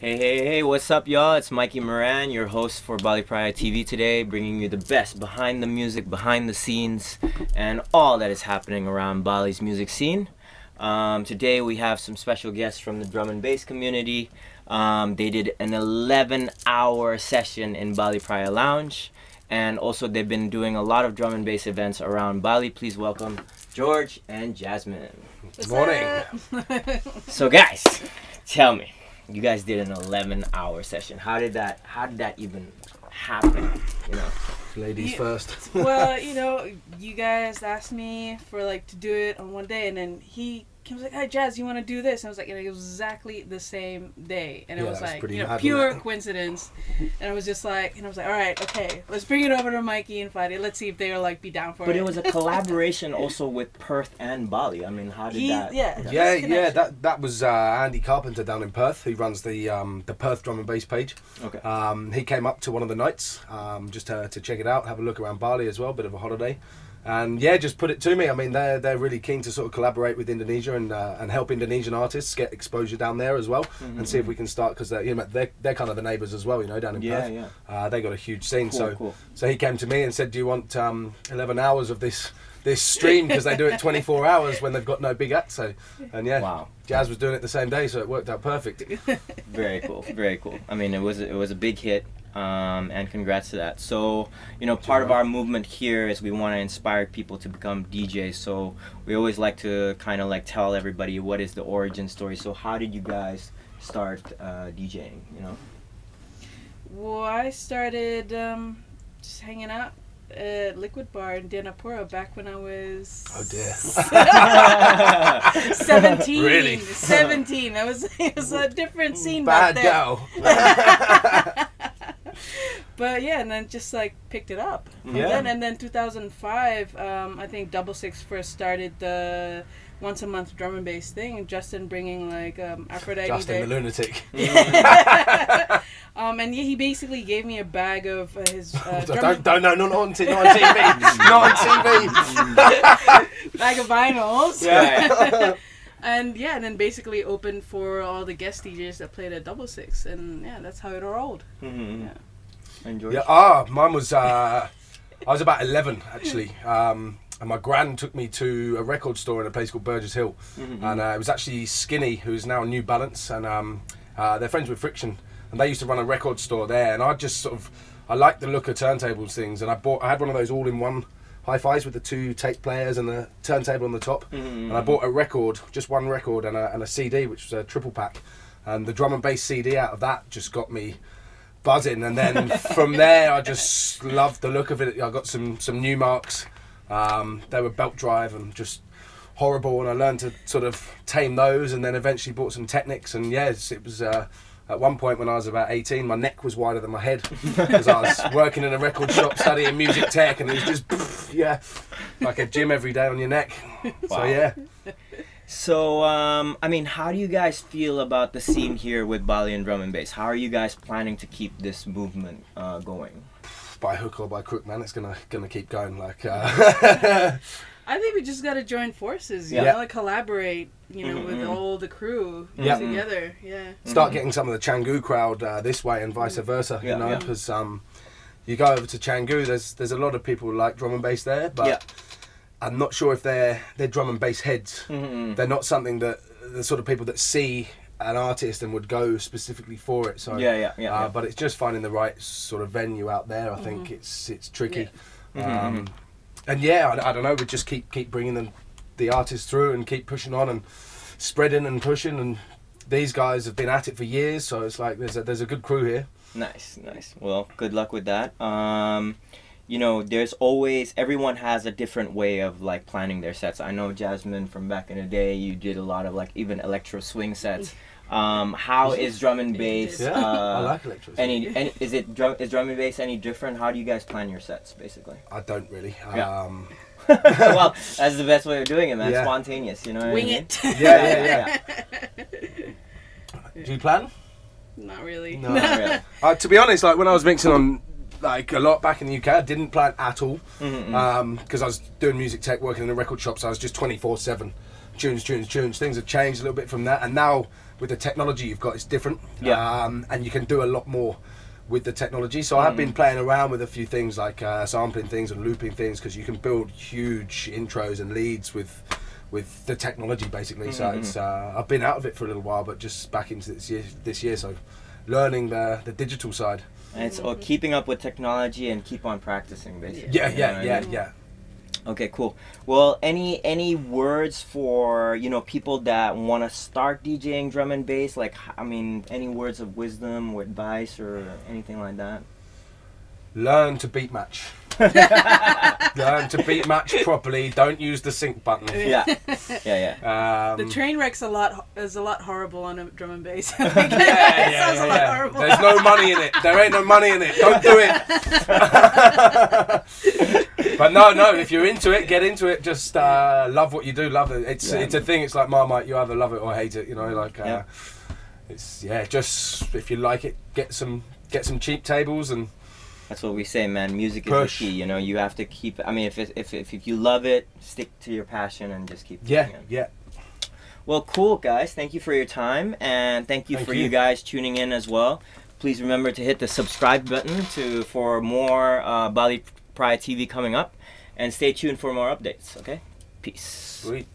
Hey, what's up, y'all? It's Mikey Moran, your host for Bali Praia TV today, bringing you the best behind the music, behind the scenes, and all that is happening around Bali's music scene. Today we have some special guests from the drum and bass community. They did an 11-hour session in Bali Praia Lounge, and also they've been doing a lot of drum and bass events around Bali. Please welcome George and Jasmine. Good morning. So guys, tell me. You guys did an 11-hour session. How did that even happen? You know, Ladies first. Well, you know, you guys asked me for to do it on one day, and then he was like, "Hey, Jazz, you want to do this?" And I was like, it was exactly the same day, and it was like, pure coincidence. And I was just like, all right, okay, let's bring it over to Mikey and Friday. Let's see if they'll be down for it. But it was a collaboration also with Perth and Bali. I mean, how did that? Yeah. That was Andy Carpenter down in Perth. He runs the Perth drum and bass page. Okay. He came up to one of the nights just to check it out, have a look around Bali as well, bit of a holiday. And yeah, just put it to me. I mean, they're really keen to sort of collaborate with Indonesia and help Indonesian artists get exposure down there as well, and see if we can start, because they're kind of the neighbours as well, down in Perth. Yeah. They got a huge scene. Cool. So he came to me and said, "Do you want 11 hours of this stream?" Because they do it 24 hours when they've got no big act. So, and yeah, wow. Jazz was doing it the same day, so it worked out perfect. Very cool. I mean, it was a big hit. And congrats to that. So, part of our movement here is we want to inspire people to become DJs. So we always like to kind of tell everybody what is the origin story. So how did you guys start DJing? Well, I started just hanging out at Liquid Bar in Danapura back when I was 17. Really? 17. It was a different scene Bad back then. girl. But yeah, and then just picked it up. And then 2005, I think Double Six first started the once a month drum and bass thing, and Justin bringing Aphrodite. Justin the lunatic. And he basically gave me a bag of his. Not on TV. Not on TV. Bag of vinyls. Yeah. And then basically opened for all the guest DJs that played at Double Six, and that's how it rolled. Mm-hmm. Yeah. And George? Yeah. Mine was. I was about 11 actually, and my gran took me to a record store in a place called Burgess Hill, and it was actually Skinny, who's now New Balance, and they're friends with Friction, and they used to run a record store there, and I just I liked the look of turntables things, and I had one of those all-in-one hi-fis with the 2 tape players and the turntable on the top, and I bought a record, just one record, and a CD, which was a triple pack, and the drum and bass CD out of that just got me buzzing, and then from there I just loved the look of it. I got some new marks, they were belt drive and just horrible, and I learned to sort of tame those, and then eventually bought some Technics, and yes, it was at one point when I was about 18, my neck was wider than my head because I was working in a record shop studying music tech, and it was just like a gym every day on your neck. Wow. So yeah. So, I mean, how do you guys feel about the scene here with Bali and drum and bass? How are you guys planning to keep this movement going? By hook or by crook, man, it's gonna keep going. I think we just gotta join forces, collaborate, with all the crew together. Yeah. Start getting some of the Canggu crowd this way and vice versa. Because you go over to Canggu, there's a lot of people who like drum and bass there, but I'm not sure if they're drum and bass heads. They're not something that the sort of people that see an artist and would go specifically for it. So but it's just finding the right sort of venue out there. I think it's tricky. And I don't know. We just keep bringing the artists through and keep pushing on and spreading and pushing. And these guys have been at it for years, so it's like there's a good crew here. Nice. Well, good luck with that. There's always, everyone has a different way of planning their sets. I know Jasmine from back in the day, you did a lot of even electro swing sets. How is drum and bass? I like electro swing. Is drum and bass any different? How do you guys plan your sets, basically? I don't really. Well, that's the best way of doing it, man. Spontaneous, Wing it. Yeah. Do you plan? Not really. No. Not really. To be honest, when I was mixing on a lot back in the UK, I didn't plan at all, because I was doing music tech, working in a record shop, so I was just 24/7. Tunes. Things have changed a little bit from that, and now with the technology you've got, it's different. Yeah. And you can do a lot more with the technology. So I have been playing around with a few things like sampling things and looping things, because you can build huge intros and leads with the technology basically. So it's I've been out of it for a little while, but just back into this year, so learning the digital side. And it's keeping up with technology and keep on practicing basically. Yeah. Okay, cool. Well, any words for, you know, people that want to start DJing drum and bass? Like, I mean, any words of wisdom or advice or anything like that? Learn to beat match. Learn to beat match properly. Don't use the sync button. Yeah. The train wreck's a lot horrible on a drum and bass. Yeah. There's no money in it. There ain't no money in it. Don't do it. But no, if you're into it, get into it. Just love what you do. Love it. It's a thing. It's like Marmite. You either love it or hate it. You know, like it's just if you like it, get some cheap tables and. That's what we say, man. Music is the key. You know, you have to keep. I mean, if you love it, stick to your passion and just keep doing it. Yeah. Well, cool, guys. Thank you for your time, and thank you for you guys tuning in as well. Please remember to hit the subscribe button for more Bali Praia TV coming up, and stay tuned for more updates. Okay, peace. Sweet.